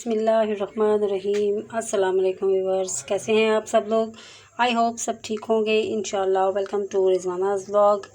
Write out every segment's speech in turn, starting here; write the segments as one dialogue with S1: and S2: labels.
S1: बिस्मिल्लाहिर्रहमानिर्रहीम। अस्सलाम वालेकुम व्यूअर्स, कैसे हैं आप सब लोग। आई होप सब ठीक होंगे इंशाल्लाह। Welcome to Rizwana's vlog.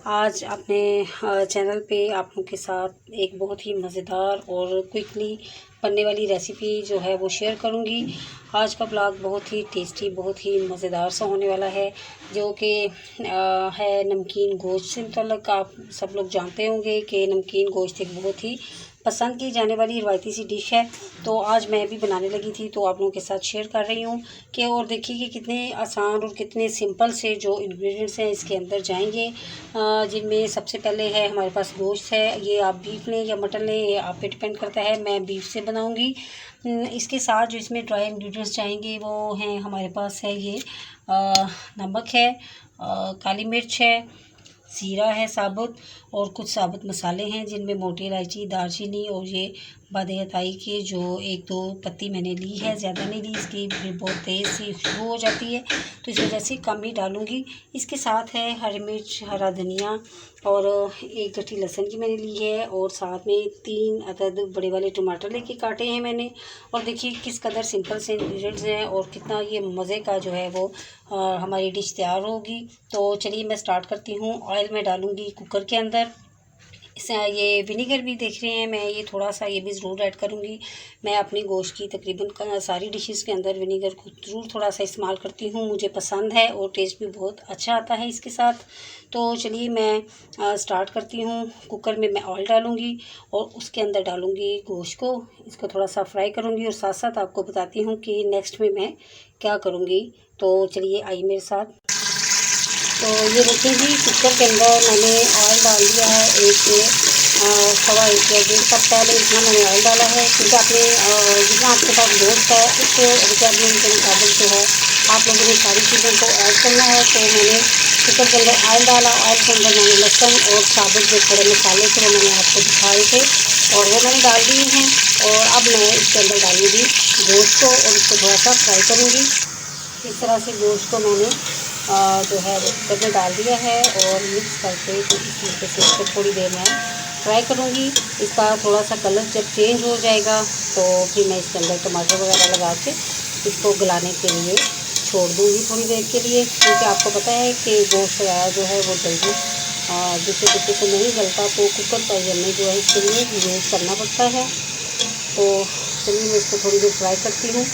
S1: आज अपने चैनल पे आप लोगों के साथ एक बहुत ही मज़ेदार और क्विकली बनने वाली रेसिपी जो है वो शेयर करूंगी। आज का व्लॉग बहुत ही टेस्टी, बहुत ही मज़ेदार सा होने वाला है, जो कि है नमकीन गोश्त से मुतल्लक। आप सब लोग जानते होंगे कि नमकीन गोश्त एक बहुत ही पसंद की जाने वाली रवायती सी डिश है। तो आज मैं भी बनाने लगी थी, तो आप लोगों के साथ शेयर कर रही हूँ कि और देखिए कि कितने आसान और कितने सिंपल से जो इंग्रेडिएंट्स हैं इसके अंदर जाएंगे, जिनमें सबसे पहले है हमारे पास गोश्त है। ये आप बीफ लें या मटन लें, ये आप पे डिपेंड करता है। मैं बीफ से बनाऊँगी। इसके साथ जो इसमें ड्राई इंग्रेडिएंट्स जाएंगे वो हैं, हमारे पास है ये नमक है, काली मिर्च है, ज़ीरा है साबुत, और कुछ साबुत मसाले हैं जिनमें मोटी इलायची, दालचीनी और ये बादे-ए-ताई की जो एक दो पत्ती मैंने ली है, ज़्यादा नहीं ली, इसकी फिर बहुत तेज़ सी खुशबू हो जाती है, तो इस वजह से कम ही डालूँगी। इसके साथ है हरी मिर्च, हरा धनिया और एक गठी लहसुन की मैंने ली है, और साथ में 3 अदद बड़े वाले टमाटर लेके काटे हैं मैंने। और देखिए किस कदर सिंपल से इंग्रेडिएंट्स हैं और कितना ये मज़े का जो है वो हमारी डिश तैयार होगी। तो चलिए मैं स्टार्ट करती हूँ। ऑयल में डालूँगी कुकर के अंदर। ये विनीगर भी देख रहे हैं, मैं ये थोड़ा सा ये भी ज़रूर ऐड करूँगी। मैं अपनी गोश्त की तकरीबन सारी डिशेस के अंदर विनीगर को ज़रूर थोड़ा सा इस्तेमाल करती हूँ, मुझे पसंद है और टेस्ट भी बहुत अच्छा आता है इसके साथ। तो चलिए मैं स्टार्ट करती हूँ। कुकर में मैं ऑयल डालूँगी और उसके अंदर डालूँगी गोश्त को, इसको थोड़ा सा फ्राई करूँगी और साथ साथ आपको बताती हूँ कि नेक्स्ट में मैं क्या करूँगी। तो चलिए आइए मेरे साथ। तो ये देखिए जी, कुकर के अंदर मैंने ऑयल डाल दिया है, सवा एक या 1.5 कप पहले इतना मैंने ऑयल डाला है, क्योंकि आपने जितना आपके पास गोश्त है उस रिक्वायरमेंट के मुताबिक जो है आप लोगों ने सारी चीज़ों को ऐड करना है। तो मैंने कुकर के अंदर ऑयल डाला, ऑयल के अंदर मैंने लहसुन और साबुत जो खड़े मसाले थे वो मैंने आपको दिखाए थे और वो मैंने डाल दिए हैं। और अब मैं इसके अंदर डालूँगी गोश्त को और इसको थोड़ा सा फ्राई करूँगी। इस तरह से गोश्त को मैंने जो है कुकर में डाल दिया है और मिक्स करके तो इस तरीके से इसको थोड़ी देर मैं फ्राई करूँगी। इसका थोड़ा सा कलर जब चेंज हो जाएगा तो फिर मैं इसके अंदर टमाटर वगैरह लगा के इसको गलाने के लिए छोड़ दूँगी थोड़ी देर के लिए, क्योंकि आपको पता है कि गोश्त वगैरह जो है वो जल्दी दूसरे तरीके से नहीं गलता, तो कुकर का हमें जो है इसके लिए यूज़ करना पड़ता है। तो चलिए मैं इसको थोड़ी देर फ्राई करती हूँ।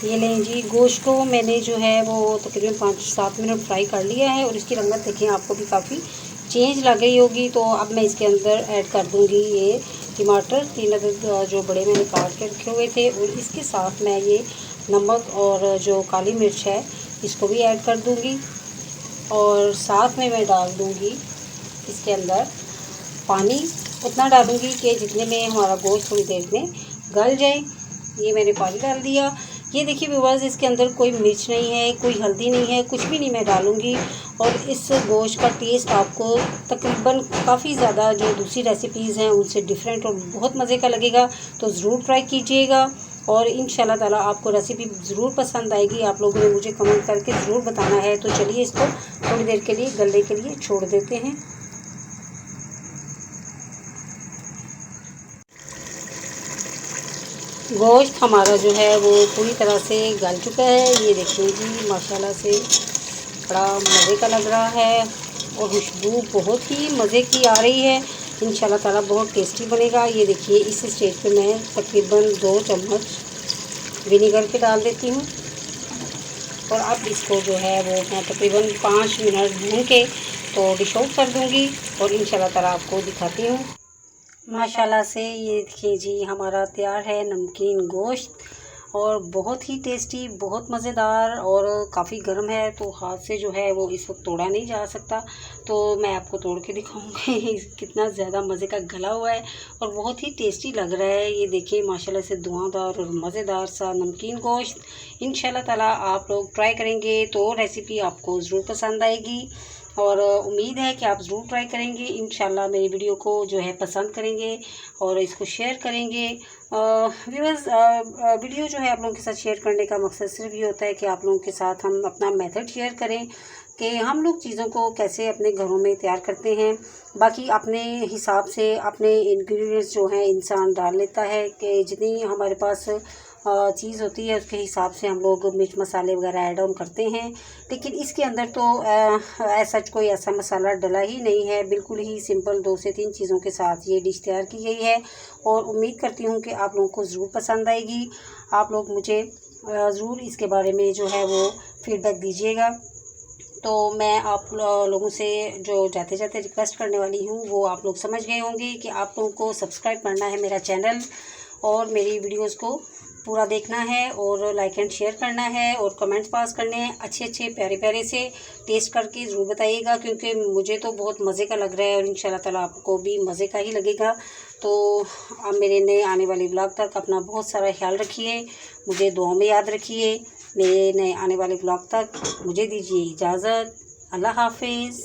S1: ये लें जी, गोश्त को मैंने जो है वो तकरीबन 5-7 मिनट फ्राई कर लिया है और इसकी रंगत देखें आपको भी काफ़ी चेंज लग रही होगी। तो अब मैं इसके अंदर ऐड कर दूंगी ये टमाटर, 3 अदद जो बड़े मैंने काट के रखे हुए थे, और इसके साथ मैं ये नमक और जो काली मिर्च है इसको भी ऐड कर दूँगी। और साथ में मैं डाल दूँगी इसके अंदर पानी, उतना डालूँगी कि जितने में हमारा गोश्त थोड़ी देर में गल जाए। ये मैंने पानी डाल दिया। ये देखिए व्यूअर्स, इसके अंदर कोई मिर्च नहीं है, कोई हल्दी नहीं है, कुछ भी नहीं मैं डालूँगी। और इस गोश्त का टेस्ट आपको तकरीबन काफ़ी ज़्यादा जो दूसरी रेसिपीज़ हैं उनसे डिफरेंट और बहुत मज़े का लगेगा। तो ज़रूर ट्राई कीजिएगा और इंशाल्लाह ताला आपको रेसिपी ज़रूर पसंद आएगी। आप लोगों ने मुझे कमेंट करके ज़रूर बताना है। तो चलिए इसको थोड़ी देर के लिए गलने के लिए छोड़ देते हैं। गोश्त हमारा जो है वो पूरी तरह से गल चुका है। ये देखिए जी, माशाल्लाह से बड़ा मज़े का लग रहा है और खुशबू बहुत ही मज़े की आ रही है। इंशाल्लाह ताला बहुत टेस्टी बनेगा। ये देखिए इस स्टेज पे मैं तकरीबन 2 चम्मच विनीगर के डाल देती हूँ और अब इसको जो है वो मैं तकरीबन 5 मिनट भून के तो डिश आउट कर दूँगी और इंशाल्लाह ताला आपको दिखाती हूँ। माशाल्लाह से ये देखिए जी, हमारा तैयार है नमकीन गोश्त और बहुत ही टेस्टी, बहुत मज़ेदार, और काफ़ी गर्म है तो हाथ से जो है वो इस वक्त तोड़ा नहीं जा सकता। तो मैं आपको तोड़ के दिखाऊंगी कितना ज़्यादा मज़े का गला हुआ है और बहुत ही टेस्टी लग रहा है। ये देखिए माशाल्लाह से धुआंधार और मज़ेदार सा नमकीन गोश्त। इंशाल्लाह ताला आप लोग ट्राई करेंगे तो रेसिपी आपको ज़रूर पसंद आएगी और उम्मीद है कि आप ज़रूर ट्राई करेंगे। इंशाल्लाह मेरी वीडियो को जो है पसंद करेंगे और इसको शेयर करेंगे। व्यूअर्स, वीडियो जो है आप लोगों के साथ शेयर करने का मकसद सिर्फ ये होता है कि आप लोगों के साथ हम अपना मेथड शेयर करें कि हम लोग चीज़ों को कैसे अपने घरों में तैयार करते हैं। बाकी अपने हिसाब से अपने इंग्रेडिएंट्स जो हैं इंसान डाल लेता है कि जितनी हमारे पास चीज़ होती है उसके हिसाब से हम लोग मिर्च मसाले वगैरह ऐड ऑन करते हैं। लेकिन इसके अंदर तो ऐसा कोई ऐसा मसाला डला ही नहीं है, बिल्कुल ही सिंपल 2 से 3 चीज़ों के साथ ये डिश तैयार की गई है और उम्मीद करती हूँ कि आप लोगों को ज़रूर पसंद आएगी। आप लोग मुझे ज़रूर इसके बारे में जो है वो फीडबैक दीजिएगा। तो मैं आप लोगों से जो जाते जाते रिक्वेस्ट करने वाली हूँ वो आप लोग समझ गए होंगे कि आप लोगों को सब्सक्राइब करना है मेरा चैनल और मेरी वीडियोस को पूरा देखना है और लाइक एंड शेयर करना है और कमेंट्स पास करने हैं। अच्छे अच्छे प्यारे प्यारे से टेस्ट करके ज़रूर बताइएगा, क्योंकि मुझे तो बहुत मज़े का लग रहा है और इंशाल्लाह ताला आपको भी मज़े का ही लगेगा। तो आप मेरे नए आने वाले व्लॉग तक अपना बहुत सारा ख्याल रखिए, मुझे दुआओं में याद रखिए। मेरे नए आने वाले व्लॉग तक मुझे दीजिए इजाज़त। अल्लाह हाफिज़।